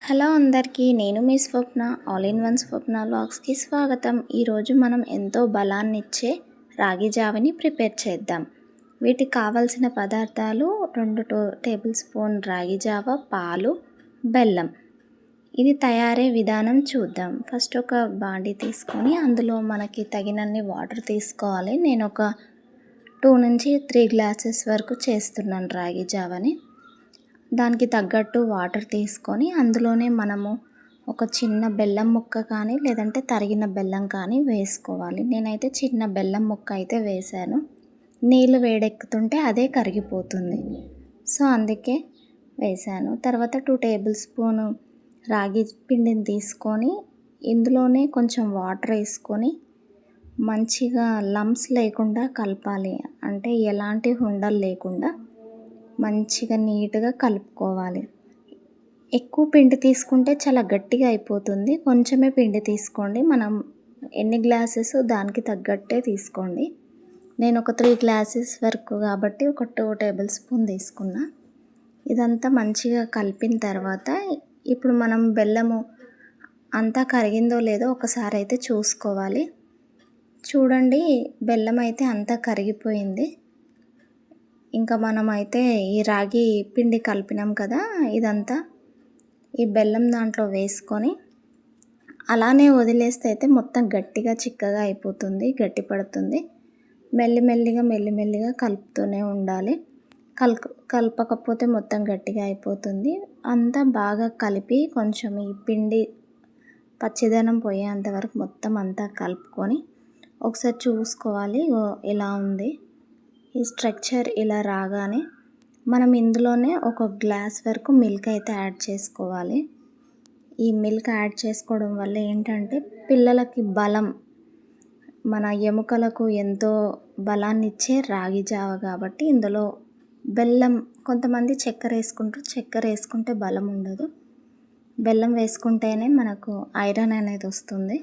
Hello అందరికీ, నేను మీ స్వప్న. All in one స్వప్న వ్లాగ్స్కి స్వాగతం. ఈరోజు మనం ఎంతో బలాన్నిచ్చే రాగి జావని ప్రిపేర్ చేద్దాం. వీటికి కావాల్సిన పదార్థాలు 2 టేబుల్ స్పూన్ రాగి జావ, పాలు, బెల్లం. ఇది తయారీ విధానం చూద్దాం. ఫస్ట్ ఒక బాండీ తీసుకొని అందులో మనకి తగినన్ని వాటర్ తీసుకోవాలి. నేను ఒక 2 నుంచి 3 గ్లాసెస్ వరకు చేస్తున్నాను రాగి జావని. దానికి తగ్గట్టు వాటర్ తీసుకొని అందులోనే మనము ఒక చిన్న బెల్లం ముక్క కానీ లేదంటే తరిగిన బెల్లం కానీ వేసుకోవాలి. నేనైతే చిన్న బెల్లం ముక్క అయితే వేశాను. నీళ్ళు వేడెక్కుతుంటే అదే కరిగిపోతుంది, సో అందుకే వేశాను. తర్వాత 2 టేబుల్ స్పూను రాగి పిండిని తీసుకొని ఇందులోనే కొంచెం వాటర్ వేసుకొని మంచిగా లంప్స్ లేకుండా కలపాలి. అంటే ఎలాంటి ఉండలు లేకుండా మంచిగా నీట్గా కలుపుకోవాలి. ఎక్కువ పిండి తీసుకుంటే చాలా గట్టిగా అయిపోతుంది. కొంచెమే పిండి తీసుకోండి. మనం ఎన్ని గ్లాసెస్ దానికి తగ్గట్టే తీసుకోండి. నేను ఒక 3 గ్లాసెస్ వరకు కాబట్టి ఒక 2 టేబుల్ స్పూన్ తీసుకున్నా. ఇదంతా మంచిగా కలిపిన తర్వాత ఇప్పుడు మనం బెల్లము అంతా కరిగిందో లేదో ఒకసారి అయితే చూసుకోవాలి. చూడండి, బెల్లం అయితే అంతా కరిగిపోయింది. ఇంకా మనమైతే ఈ రాగి పిండి కలిపినాం కదా, ఇదంతా ఈ బెల్లం దాంట్లో వేసుకొని అలానే వదిలేస్తే అయితే మొత్తం గట్టిగా చిక్కగా అయిపోతుంది, గట్టి పడుతుంది. మెల్లిమెల్లిగా కలుపుతూనే ఉండాలి. కలపకపోతే మొత్తం గట్టిగా అయిపోతుంది. అంతా బాగా కలిపి కొంచెం ఈ పిండి పచ్చిదనం పోయేంత వరకు మొత్తం అంతా కలుపుకొని ఒకసారి చూసుకోవాలి ఎలా ఉంది. ఈ స్ట్రక్చర్ ఇలా రాగానే మనం ఇందులోనే ఒక గ్లాస్ వరకు మిల్క్ అయితే యాడ్ చేసుకోవాలి. ఈ మిల్క్ యాడ్ చేసుకోవడం వల్ల ఏంటంటే పిల్లలకి బలం, మన ఎముకలకు ఎంతో బలాన్ని ఇచ్చే రాగి జావ కాబట్టి ఇందులో బెల్లం, కొంతమంది చక్కెర వేసుకుంటారు. చక్కెర వేసుకుంటే బలం ఉండదు, బెల్లం వేసుకుంటేనే మనకు ఐరన్ అనేది వస్తుంది.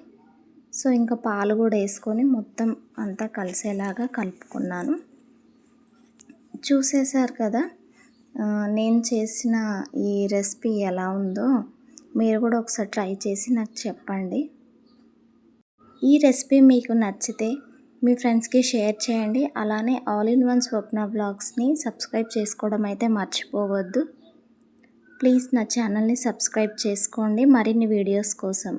సో ఇంకా పాలు కూడా వేసుకొని మొత్తం అంతా కలిసేలాగా కలుపుకున్నాను. చూసేశారు కదా, నేను చేసిన ఈ రెసిపీ ఎలా ఉందో మీరు కూడా ఒకసారి ట్రై చేసి నాకు చెప్పండి. ఈ రెసిపీ మీకు నచ్చితే మీ ఫ్రెండ్స్కి షేర్ చేయండి. అలానే ఆల్ ఇన్ వన్ స్వప్న వ్లాగ్స్ని సబ్స్క్రైబ్ చేసుకోవడం అయితే మర్చిపోవద్దు. ప్లీజ్ నా ఛానల్ని సబ్స్క్రైబ్ చేసుకోండి మరిన్ని వీడియోస్ కోసం.